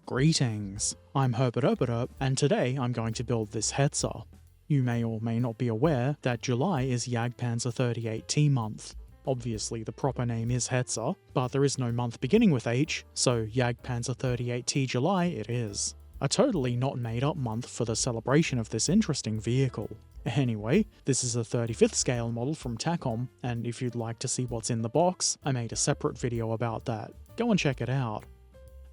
Greetings, I'm Herbert Erpaderp, and today I'm going to build this Hetzer. You may or may not be aware that July is Jagdpanzer 38T month. Obviously the proper name is Hetzer, but there is no month beginning with H, so Jagdpanzer 38T July it is. A totally not made up month for the celebration of this interesting vehicle. Anyway, this is a 35th scale model from Takom, and if you'd like to see what's in the box, I made a separate video about that. Go and check it out.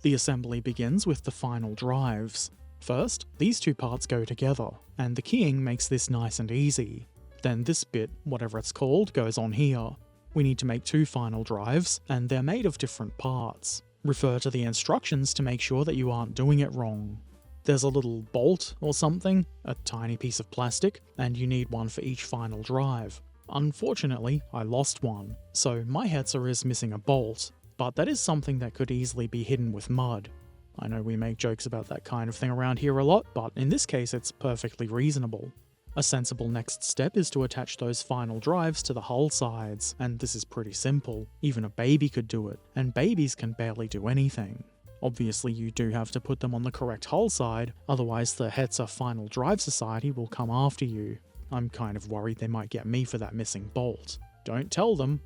The assembly begins with the final drives. First, these two parts go together, and the keying makes this nice and easy. Then this bit, whatever it's called, goes on here. We need to make two final drives, and they're made of different parts. Refer to the instructions to make sure that you aren't doing it wrong. There's a little bolt or something, a tiny piece of plastic, and you need one for each final drive. Unfortunately, I lost one, so my Hetzer is missing a bolt. But that is something that could easily be hidden with mud. I know we make jokes about that kind of thing around here a lot, but in this case it's perfectly reasonable. A sensible next step is to attach those final drives to the hull sides, and this is pretty simple. Even a baby could do it, and babies can barely do anything. Obviously you do have to put them on the correct hull side, otherwise the Hetzer Final Drive Society will come after you. I'm kind of worried they might get me for that missing bolt. Don't tell them.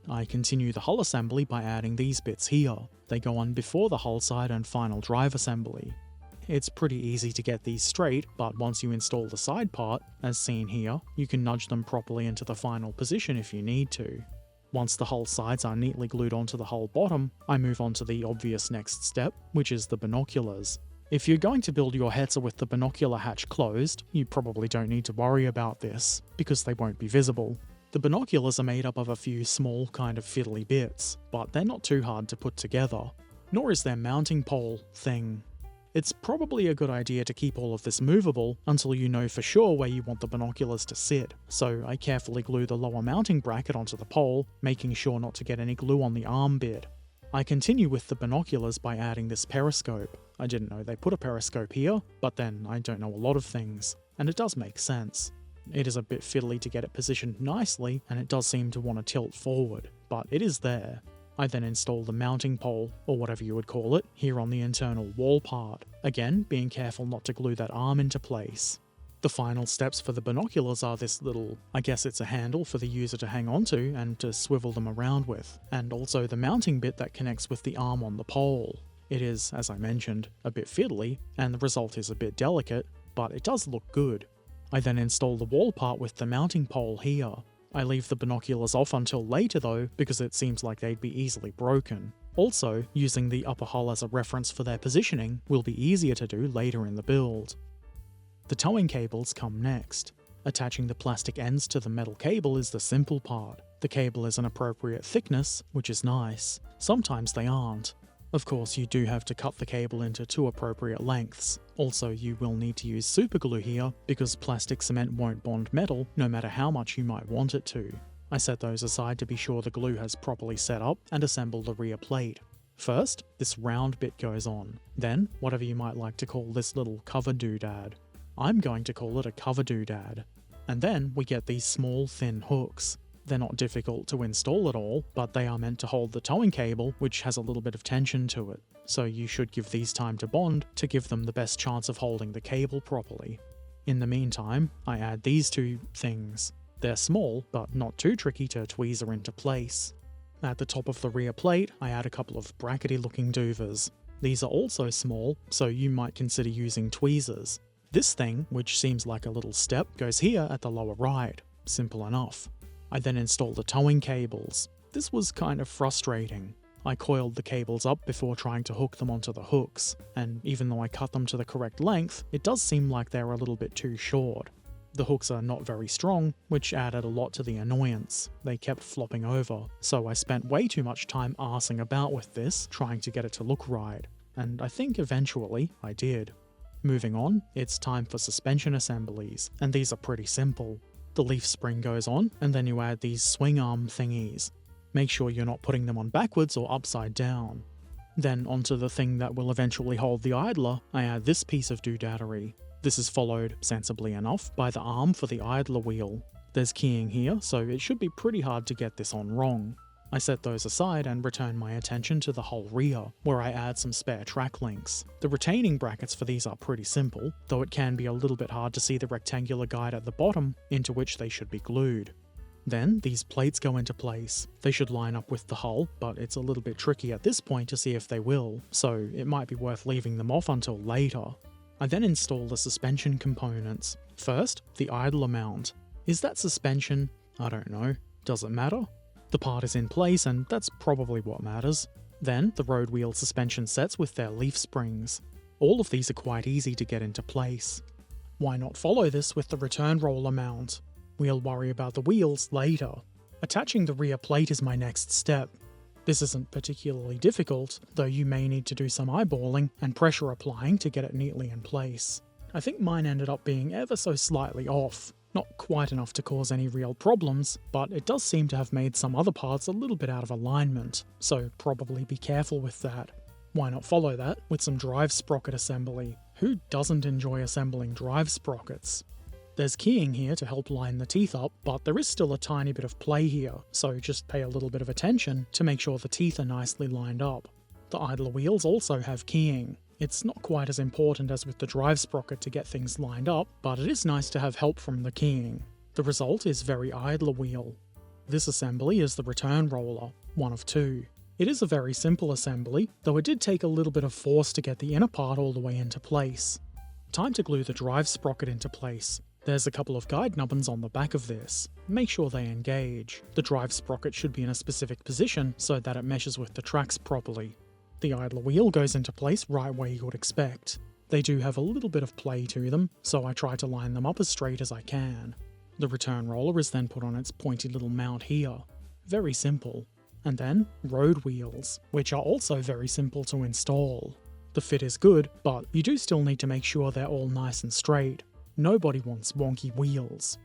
I continue the hull assembly by adding these bits here. They go on before the hull side and final drive assembly. It's pretty easy to get these straight, but once you install the side part, as seen here, you can nudge them properly into the final position if you need to. Once the hull sides are neatly glued onto the hull bottom, I move on to the obvious next step, which is the binoculars. If you're going to build your Hetzer with the binocular hatch closed, you probably don't need to worry about this, because they won't be visible. The binoculars are made up of a few small kind of fiddly bits, but they're not too hard to put together. Nor is their mounting pole thing. It's probably a good idea to keep all of this movable until you know for sure where you want the binoculars to sit, so I carefully glue the lower mounting bracket onto the pole, making sure not to get any glue on the arm bit. I continue with the binoculars by adding this periscope. I didn't know they put a periscope here, but then I don't know a lot of things, and it does make sense. It is a bit fiddly to get it positioned nicely, and it does seem to want to tilt forward, but it is there. I then install the mounting pole, or whatever you would call it, here on the internal wall part, again being careful not to glue that arm into place. The final steps for the binoculars are this little, I guess it's a handle for the user to hang onto and to swivel them around with, and also the mounting bit that connects with the arm on the pole. It is, as I mentioned, a bit fiddly, and the result is a bit delicate, but it does look good. I then install the wall part with the mounting pole here. I leave the binoculars off until later though, because it seems like they'd be easily broken. Also, using the upper hull as a reference for their positioning will be easier to do later in the build. The towing cables come next. Attaching the plastic ends to the metal cable is the simple part. The cable is an appropriate thickness, which is nice. Sometimes they aren't. Of course, you do have to cut the cable into two appropriate lengths. Also, you will need to use superglue here, because plastic cement won't bond metal, no matter how much you might want it to. I set those aside to be sure the glue has properly set up, and assemble the rear plate. First, this round bit goes on. Then, whatever you might like to call this little cover doodad. I'm going to call it a cover doodad. And then we get these small, thin hooks. They're not difficult to install at all, but they are meant to hold the towing cable, which has a little bit of tension to it, so you should give these time to bond to give them the best chance of holding the cable properly. In the meantime, I add these two things. They're small, but not too tricky to tweezer into place. At the top of the rear plate, I add a couple of brackety looking doovers. These are also small, so you might consider using tweezers. This thing, which seems like a little step, goes here at the lower right. Simple enough. I then install the towing cables. This was kind of frustrating. I coiled the cables up before trying to hook them onto the hooks, and even though I cut them to the correct length, it does seem like they're a little bit too short. The hooks are not very strong, which added a lot to the annoyance. They kept flopping over, so I spent way too much time arsing about with this, trying to get it to look right, and I think eventually I did. Moving on, it's time for suspension assemblies, and these are pretty simple. The leaf spring goes on, and then you add these swing arm thingies. Make sure you're not putting them on backwards or upside down. Then onto the thing that will eventually hold the idler, I add this piece of doodaddery. This is followed, sensibly enough, by the arm for the idler wheel. There's keying here, so it should be pretty hard to get this on wrong. I set those aside and return my attention to the whole rear, where I add some spare track links. The retaining brackets for these are pretty simple, though it can be a little bit hard to see the rectangular guide at the bottom into which they should be glued. Then these plates go into place. They should line up with the hull, but it's a little bit tricky at this point to see if they will, so it might be worth leaving them off until later. I then install the suspension components. First, the idler mount. Is that suspension? I don't know. Does it matter? The part is in place and that's probably what matters. Then, the road wheel suspension sets with their leaf springs. All of these are quite easy to get into place. Why not follow this with the return roller mount? We'll worry about the wheels later. Attaching the rear plate is my next step. This isn't particularly difficult, though you may need to do some eyeballing and pressure applying to get it neatly in place. I think mine ended up being ever so slightly off. Not quite enough to cause any real problems, but it does seem to have made some other parts a little bit out of alignment, so probably be careful with that. Why not follow that with some drive sprocket assembly? Who doesn't enjoy assembling drive sprockets? There's keying here to help line the teeth up, but there is still a tiny bit of play here, so just pay a little bit of attention to make sure the teeth are nicely lined up. The idler wheels also have keying. It's not quite as important as with the drive sprocket to get things lined up, but it is nice to have help from the keying. The result is very idler wheel. This assembly is the return roller, one of two. It is a very simple assembly, though it did take a little bit of force to get the inner part all the way into place. Time to glue the drive sprocket into place. There's a couple of guide nubbins on the back of this. Make sure they engage. The drive sprocket should be in a specific position so that it meshes with the tracks properly. The idler wheel goes into place right where you would expect. They do have a little bit of play to them, so I try to line them up as straight as I can. The return roller is then put on its pointy little mount here. Very simple. And then, road wheels, which are also very simple to install. The fit is good, but you do still need to make sure they're all nice and straight. Nobody wants wonky wheels.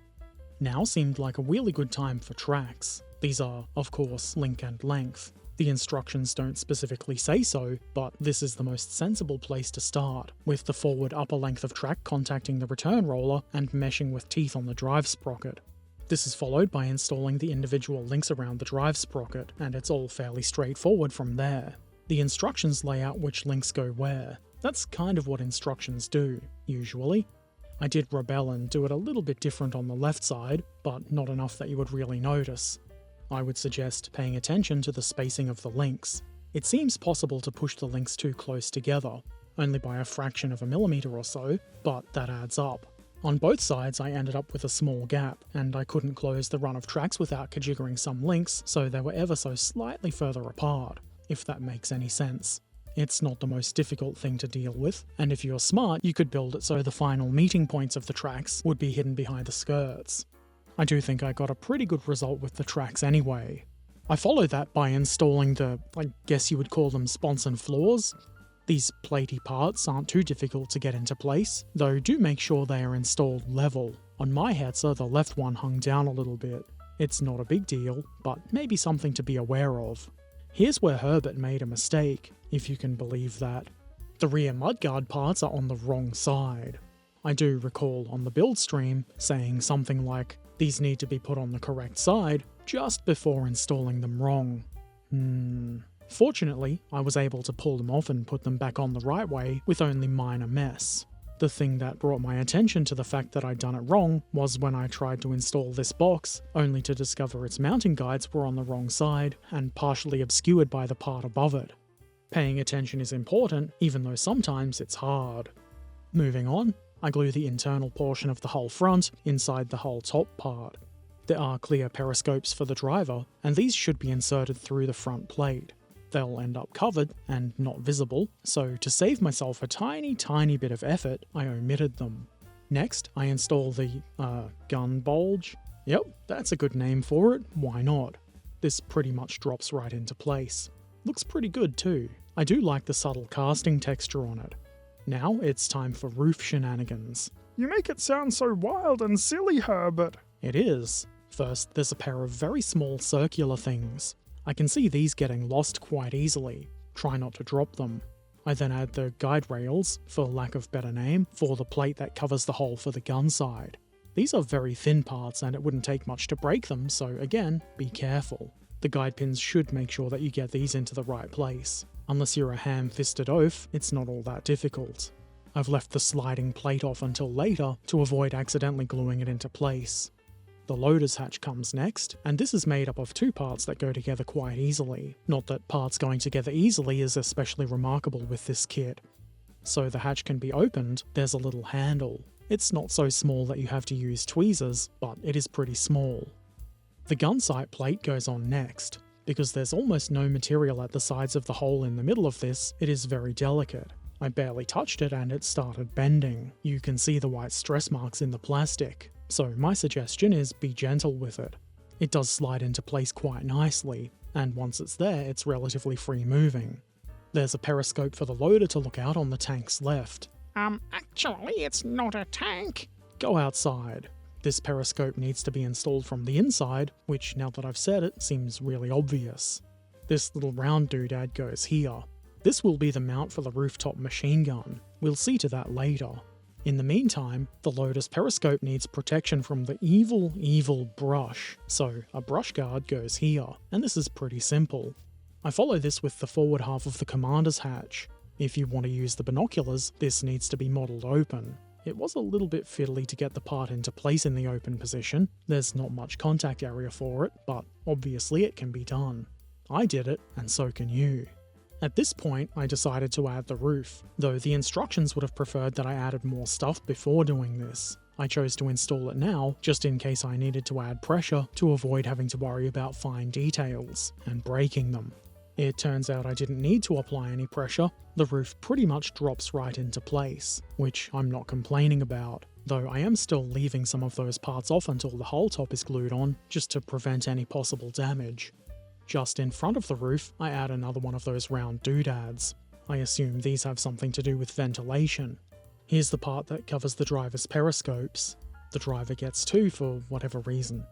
Now seemed like a really good time for tracks. These are, of course, link and length. The instructions don't specifically say so, but this is the most sensible place to start, with the forward upper length of track contacting the return roller and meshing with teeth on the drive sprocket. This is followed by installing the individual links around the drive sprocket, and it's all fairly straightforward from there. The instructions lay out which links go where. That's kind of what instructions do, usually. I did rebel and do it a little bit different on the left side, but not enough that you would really notice. I would suggest paying attention to the spacing of the links. It seems possible to push the links too close together, only by a fraction of a millimeter or so, but that adds up. On both sides I ended up with a small gap, and I couldn't close the run of tracks without conjiggering some links, so they were ever so slightly further apart, if that makes any sense. It's not the most difficult thing to deal with, and if you're smart you could build it so the final meeting points of the tracks would be hidden behind the skirts. I do think I got a pretty good result with the tracks anyway. I followed that by installing the, I guess you would call them sponson floors. These platey parts aren't too difficult to get into place, though do make sure they are installed level. On my Hetzer, the left one hung down a little bit. It's not a big deal, but maybe something to be aware of. Here's where Herbert made a mistake, if you can believe that. The rear mudguard parts are on the wrong side. I do recall on the build stream saying something like, these need to be put on the correct side just before installing them wrong. Fortunately, I was able to pull them off and put them back on the right way with only minor mess. The thing that brought my attention to the fact that I'd done it wrong was when I tried to install this box, only to discover its mounting guides were on the wrong side and partially obscured by the part above it. Paying attention is important, even though sometimes it's hard. Moving on, I glue the internal portion of the hull front inside the hull top part. There are clear periscopes for the driver, and these should be inserted through the front plate. They'll end up covered and not visible, so to save myself a tiny bit of effort, I omitted them. Next, I install the, gun bulge. Yep, that's a good name for it, why not? This pretty much drops right into place. Looks pretty good too. I do like the subtle casting texture on it. Now it's time for roof shenanigans. You make it sound so wild and silly, Herbert. It is. First, there's a pair of very small circular things. I can see these getting lost quite easily. Try not to drop them. I then add the guide rails, for lack of better name, for the plate that covers the hole for the gun side. These are very thin parts and it wouldn't take much to break them, so again, be careful. The guide pins should make sure that you get these into the right place. Unless you're a ham-fisted oaf, it's not all that difficult. I've left the sliding plate off until later to avoid accidentally gluing it into place. The loader's hatch comes next, and this is made up of two parts that go together quite easily. Not that parts going together easily is especially remarkable with this kit. So the hatch can be opened, there's a little handle. It's not so small that you have to use tweezers, but it is pretty small. The gun sight plate goes on next. Because there's almost no material at the sides of the hole in the middle of this, it is very delicate. I barely touched it and it started bending. You can see the white stress marks in the plastic. So my suggestion is be gentle with it. It does slide into place quite nicely, and once it's there, it's relatively free moving. There's a periscope for the loader to look out on the tank's left. Actually, it's not a tank. Go outside. This periscope needs to be installed from the inside, which, now that I've said it, seems really obvious. This little round doodad goes here. This will be the mount for the rooftop machine gun. We'll see to that later. In the meantime, the loader's periscope needs protection from the evil brush, so a brush guard goes here, and this is pretty simple. I follow this with the forward half of the commander's hatch. If you want to use the binoculars, this needs to be modelled open. It was a little bit fiddly to get the part into place in the open position. There's not much contact area for it, but obviously it can be done. I did it, and so can you. At this point, I decided to add the roof, though the instructions would have preferred that I added more stuff before doing this. I chose to install it now, just in case I needed to add pressure to avoid having to worry about fine details and breaking them. It turns out I didn't need to apply any pressure. The roof pretty much drops right into place, which I'm not complaining about, though I am still leaving some of those parts off until the whole top is glued on, just to prevent any possible damage. Just in front of the roof, I add another one of those round doodads. I assume these have something to do with ventilation. Here's the part that covers the driver's periscopes. The driver gets two for whatever reason.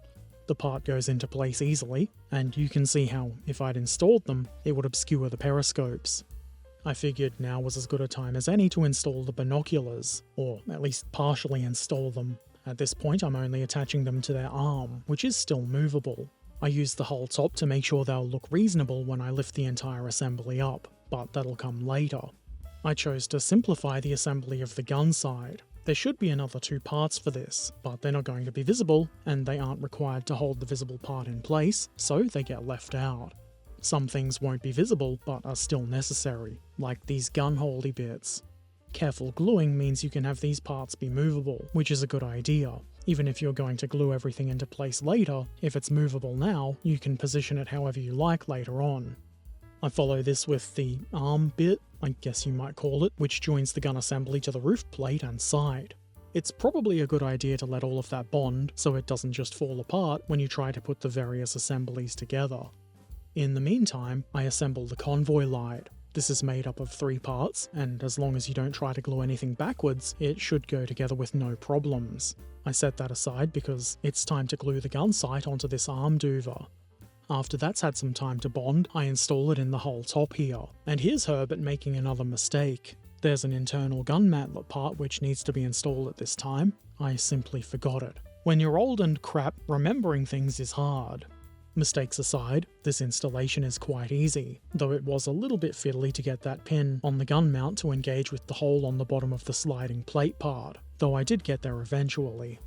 The part goes into place easily, and you can see how, if I'd installed them, it would obscure the periscopes. I figured now was as good a time as any to install the binoculars, or at least partially install them. At this point I'm only attaching them to their arm, which is still movable. I use the whole top to make sure they'll look reasonable when I lift the entire assembly up, but that'll come later. I chose to simplify the assembly of the gun side. There should be another two parts for this, but they're not going to be visible, and they aren't required to hold the visible part in place, so they get left out. Some things won't be visible, but are still necessary, like these gun-holdy bits. Careful gluing means you can have these parts be movable, which is a good idea. Even if you're going to glue everything into place later, if it's movable now, you can position it however you like later on. I follow this with the arm bit, I guess you might call it, which joins the gun assembly to the roof plate and side. It's probably a good idea to let all of that bond so it doesn't just fall apart when you try to put the various assemblies together. In the meantime, I assemble the convoy light. This is made up of 3 parts, and as long as you don't try to glue anything backwards, it should go together with no problems. I set that aside because it's time to glue the gun sight onto this arm duver. After that's had some time to bond, I install it in the whole top here. And here's Herbert making another mistake. There's an internal gun mantlet part which needs to be installed at this time. I simply forgot it. When you're old and crap, remembering things is hard. Mistakes aside, this installation is quite easy, though it was a little bit fiddly to get that pin on the gun mount to engage with the hole on the bottom of the sliding plate part, though I did get there eventually.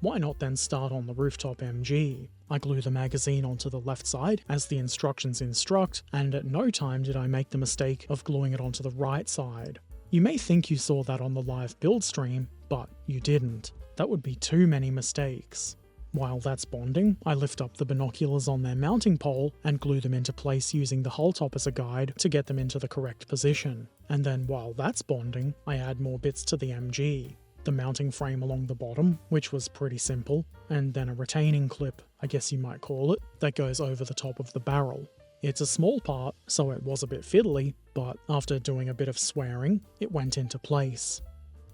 Why not then start on the rooftop MG? I glue the magazine onto the left side as the instructions instruct, and at no time did I make the mistake of gluing it onto the right side. You may think you saw that on the live build stream, but you didn't. That would be too many mistakes. While that's bonding, I lift up the binoculars on their mounting pole and glue them into place using the hull top as a guide to get them into the correct position. And then while that's bonding, I add more bits to the MG. The mounting frame along the bottom, which was pretty simple, and then a retaining clip, I guess you might call it, that goes over the top of the barrel. It's a small part, so it was a bit fiddly, but after doing a bit of swearing, it went into place.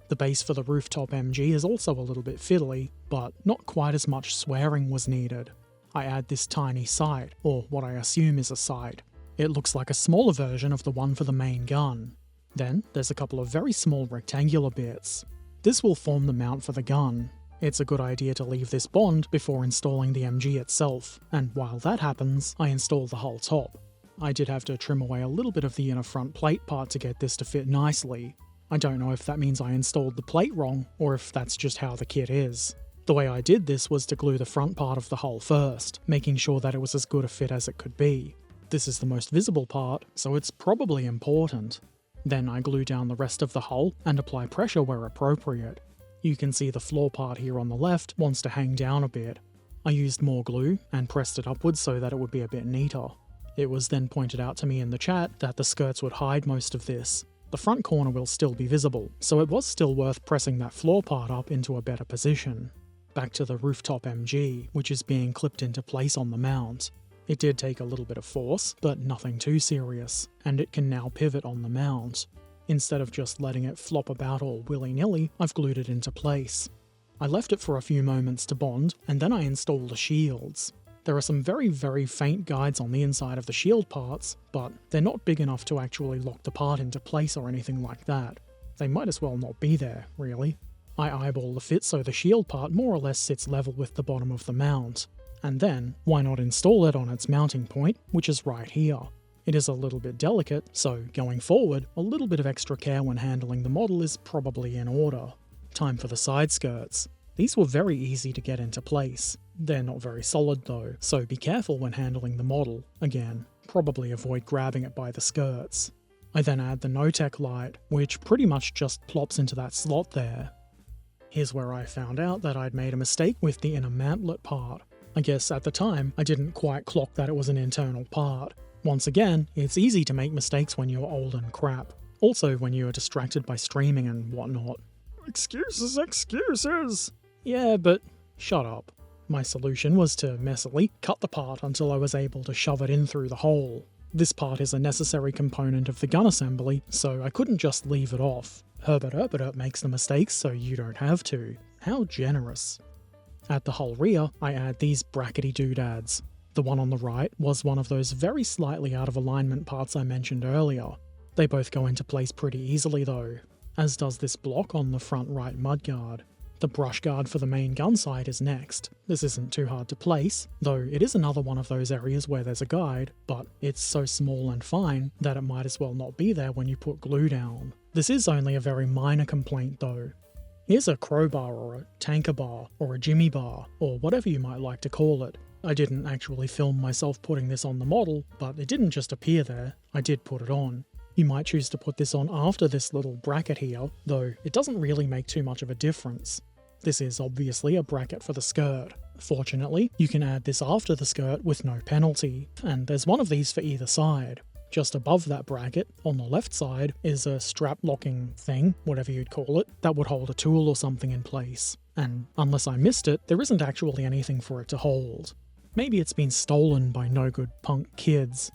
The base for the rooftop MG is also a little bit fiddly, but not quite as much swearing was needed. I add this tiny sight, or what I assume is a sight. It looks like a smaller version of the one for the main gun. Then there's a couple of very small rectangular bits. This will form the mount for the gun. It's a good idea to leave this bond before installing the MG itself, and while that happens, I install the whole top. I did have to trim away a little bit of the inner front plate part to get this to fit nicely. I don't know if that means I installed the plate wrong, or if that's just how the kit is. The way I did this was to glue the front part of the hull first, making sure that it was as good a fit as it could be. This is the most visible part, so it's probably important. Then I glue down the rest of the hull and apply pressure where appropriate. You can see the floor part here on the left wants to hang down a bit. I used more glue and pressed it upwards so that it would be a bit neater. It was then pointed out to me in the chat that the skirts would hide most of this. The front corner will still be visible, so it was still worth pressing that floor part up into a better position. Back to the rooftop MG, which is being clipped into place on the mount. It did take a little bit of force, but nothing too serious, and it can now pivot on the mount. Instead of just letting it flop about all willy-nilly, I've glued it into place. I left it for a few moments to bond, and then I installed the shields. There are some very faint guides on the inside of the shield parts, but they're not big enough to actually lock the part into place or anything like that. They might as well not be there, really. I eyeball the fit so the shield part more or less sits level with the bottom of the mount. And then, why not install it on its mounting point, which is right here. It is a little bit delicate, so going forward, a little bit of extra care when handling the model is probably in order. Time for the side skirts. These were very easy to get into place. They're not very solid though, so be careful when handling the model. Again, probably avoid grabbing it by the skirts. I then add the no-tech light, which pretty much just plops into that slot there. Here's where I found out that I'd made a mistake with the inner mantlet part. I guess at the time, I didn't quite clock that it was an internal part. Once again, it's easy to make mistakes when you're old and crap. Also when you are distracted by streaming and whatnot. Excuses! Yeah, but shut up. My solution was to messily cut the part until I was able to shove it in through the hole. This part is a necessary component of the gun assembly, so I couldn't just leave it off. Herbert Erpaderp makes the mistakes so you don't have to. How generous. At the hull rear, I add these brackety doodads. The one on the right was one of those very slightly out of alignment parts I mentioned earlier. They both go into place pretty easily though, as does this block on the front right mudguard. The brush guard for the main gun sight is next. This isn't too hard to place, though it is another one of those areas where there's a guide, but it's so small and fine that it might as well not be there when you put glue down. This is only a very minor complaint though. Here's a crowbar or a tanker bar or a jimmy bar, or whatever you might like to call it. I didn't actually film myself putting this on the model, but it didn't just appear there, I did put it on. You might choose to put this on after this little bracket here, though it doesn't really make too much of a difference. This is obviously a bracket for the skirt. Fortunately, you can add this after the skirt with no penalty, and there's one of these for either side. Just above that bracket, on the left side, is a strap-locking thing, whatever you'd call it, that would hold a tool or something in place. And unless I missed it, there isn't actually anything for it to hold. Maybe it's been stolen by no-good punk kids.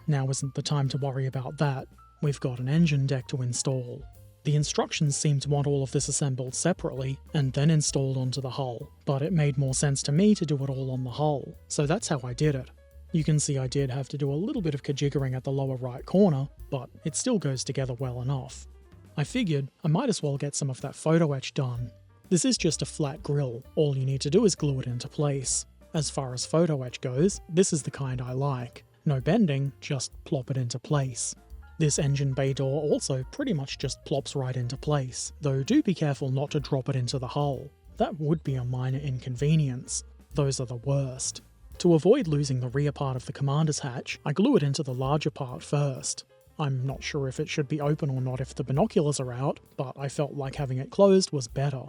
Now isn't the time to worry about that. We've got an engine deck to install. The instructions seem to want all of this assembled separately, and then installed onto the hull, but it made more sense to me to do it all on the hull, so that's how I did it. You can see I did have to do a little bit of kajiggering at the lower right corner, but it still goes together well enough. I figured I might as well get some of that photo etch done. This is just a flat grill, all you need to do is glue it into place. As far as photo etch goes, this is the kind I like. No bending, just plop it into place. This engine bay door also pretty much just plops right into place, though do be careful not to drop it into the hull. That would be a minor inconvenience. Those are the worst. To avoid losing the rear part of the commander's hatch, I glue it into the larger part first. I'm not sure if it should be open or not if the binoculars are out, but I felt like having it closed was better.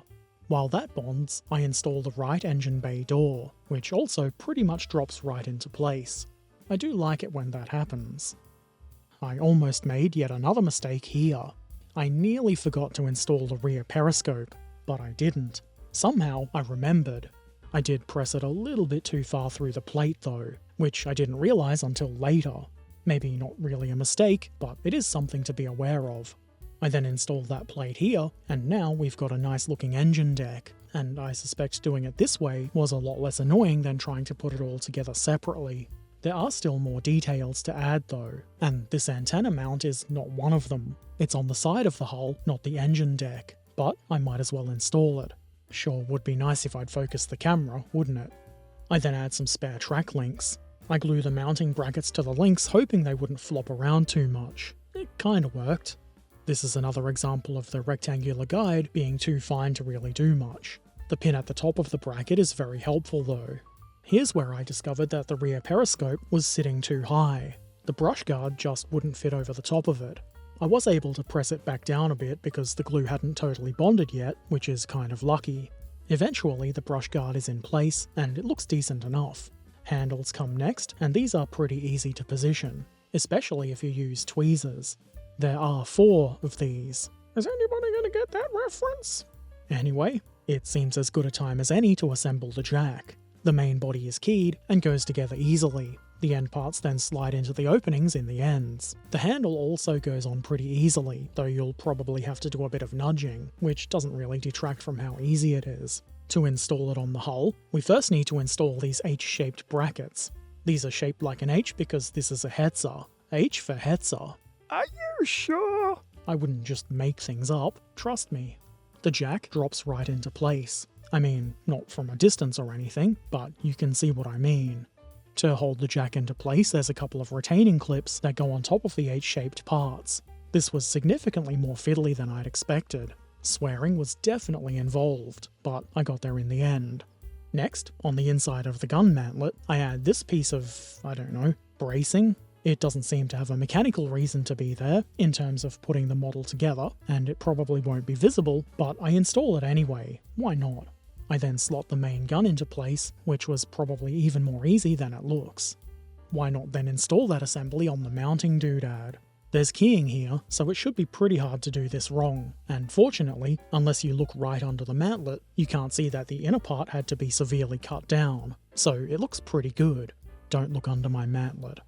While that bonds, I install the right engine bay door, which also pretty much drops right into place. I do like it when that happens. I almost made yet another mistake here. I nearly forgot to install the rear periscope, but I didn't. Somehow I remembered. I did press it a little bit too far through the plate though, which I didn't realise until later. Maybe not really a mistake, but it is something to be aware of. I then installed that plate here, and now we've got a nice looking engine deck, and I suspect doing it this way was a lot less annoying than trying to put it all together separately. There are still more details to add though, and this antenna mount is not one of them. It's on the side of the hull, not the engine deck, but I might as well install it. Sure would be nice if I'd focus the camera, wouldn't it? I then add some spare track links. I glue the mounting brackets to the links, hoping they wouldn't flop around too much. It kinda worked. This is another example of the rectangular guide being too fine to really do much. The pin at the top of the bracket is very helpful though. Here's where I discovered that the rear periscope was sitting too high. The brush guard just wouldn't fit over the top of it. I was able to press it back down a bit because the glue hadn't totally bonded yet, which is kind of lucky. Eventually the brush guard is in place and it looks decent enough. Handles come next, and these are pretty easy to position, especially if you use tweezers. There are 4 of these. Is anybody gonna get that reference? Anyway, it seems as good a time as any to assemble the jack. The main body is keyed and goes together easily. The end parts then slide into the openings in the ends. The handle also goes on pretty easily, though you'll probably have to do a bit of nudging, which doesn't really detract from how easy it is. To install it on the hull, we first need to install these H-shaped brackets. These are shaped like an H because this is a Hetzer. H for Hetzer. Are you sure? I wouldn't just make things up, trust me. The jack drops right into place. I mean, not from a distance or anything, but you can see what I mean. To hold the jack into place, there's a couple of retaining clips that go on top of the H-shaped parts. This was significantly more fiddly than I'd expected. Swearing was definitely involved, but I got there in the end. Next, on the inside of the gun mantlet, I add this piece of, I don't know, bracing. It doesn't seem to have a mechanical reason to be there, in terms of putting the model together, and it probably won't be visible, but I install it anyway. Why not? I then slot the main gun into place, which was probably even more easy than it looks. Why not then install that assembly on the mounting doodad? There's keying here, so it should be pretty hard to do this wrong, and fortunately, unless you look right under the mantlet, you can't see that the inner part had to be severely cut down, so it looks pretty good. Don't look under my mantlet.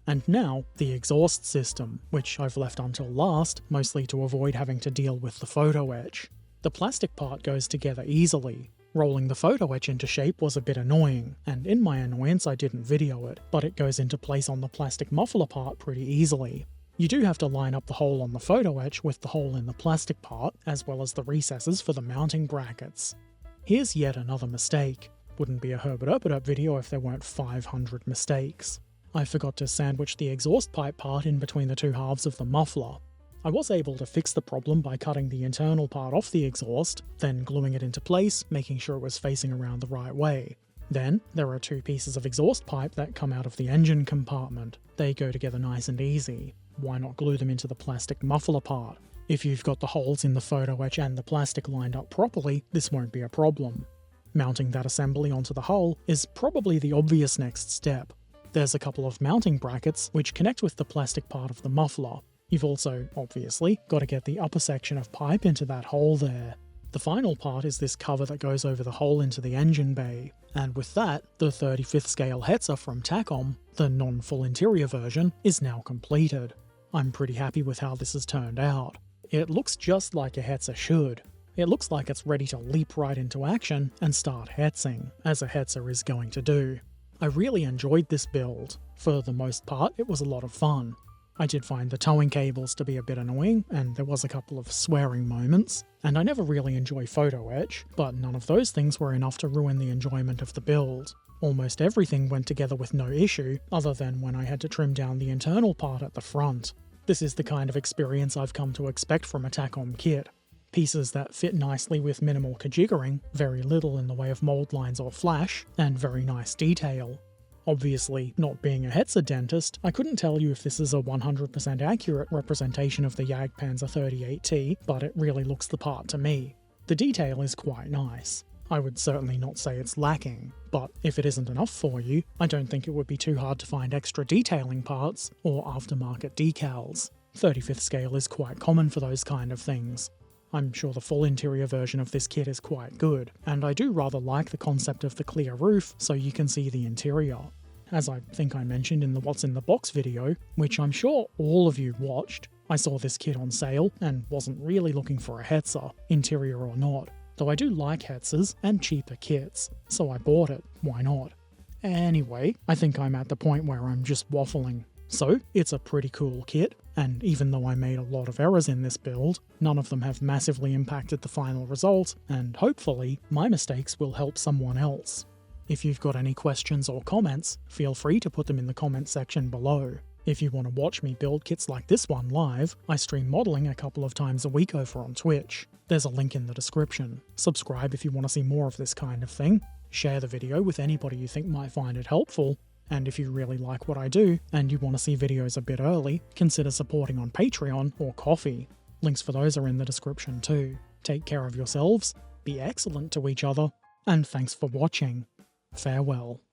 And now, the exhaust system, which I've left until last, mostly to avoid having to deal with the photo etch. The plastic part goes together easily. Rolling the photo etch into shape was a bit annoying, and in my annoyance I didn't video it, but it goes into place on the plastic muffler part pretty easily. You do have to line up the hole on the photo etch with the hole in the plastic part, as well as the recesses for the mounting brackets. Here's yet another mistake. Wouldn't be a Herbert Erpaderp video if there weren't 500 mistakes. I forgot to sandwich the exhaust pipe part in between the 2 halves of the muffler. I was able to fix the problem by cutting the internal part off the exhaust, then gluing it into place, making sure it was facing around the right way. Then, there are 2 pieces of exhaust pipe that come out of the engine compartment. They go together nice and easy. Why not glue them into the plastic muffler part? If you've got the holes in the photo etch and the plastic lined up properly, this won't be a problem. Mounting that assembly onto the hull is probably the obvious next step. There's a couple of mounting brackets which connect with the plastic part of the muffler. You've also, obviously, got to get the upper section of pipe into that hole there. The final part is this cover that goes over the hole into the engine bay, and with that, the 35th scale Hetzer from Takom, the non-full interior version, is now completed. I'm pretty happy with how this has turned out. It looks just like a Hetzer should. It looks like it's ready to leap right into action and start hetzing, as a Hetzer is going to do. I really enjoyed this build. For the most part, it was a lot of fun. I did find the towing cables to be a bit annoying, and there was a couple of swearing moments, and I never really enjoy photo etch, but none of those things were enough to ruin the enjoyment of the build. Almost everything went together with no issue, other than when I had to trim down the internal part at the front. This is the kind of experience I've come to expect from a Takom kit. Pieces that fit nicely with minimal kajiggering, very little in the way of mold lines or flash, and very nice detail. Obviously, not being a Hetzer dentist, I couldn't tell you if this is a 100% accurate representation of the Jagdpanzer 38T, but it really looks the part to me. The detail is quite nice. I would certainly not say it's lacking, but if it isn't enough for you, I don't think it would be too hard to find extra detailing parts or aftermarket decals. 35th scale is quite common for those kind of things. I'm sure the full interior version of this kit is quite good, and I do rather like the concept of the clear roof so you can see the interior. As I think I mentioned in the What's in the Box video, which I'm sure all of you watched, I saw this kit on sale and wasn't really looking for a Hetzer, interior or not, though I do like Hetzers and cheaper kits, so I bought it, why not? Anyway, I think I'm at the point where I'm just waffling. So, it's a pretty cool kit. and even though I made a lot of errors in this build, none of them have massively impacted the final result, and hopefully, my mistakes will help someone else. If you've got any questions or comments, feel free to put them in the comment section below. If you want to watch me build kits like this one live, I stream modelling a couple of times a week over on Twitch. There's a link in the description. Subscribe if you want to see more of this kind of thing. Share the video with anybody you think might find it helpful. And if you really like what I do, and you want to see videos a bit early, consider supporting on Patreon or Ko-fi. Links for those are in the description too. Take care of yourselves, be excellent to each other, and thanks for watching. Farewell.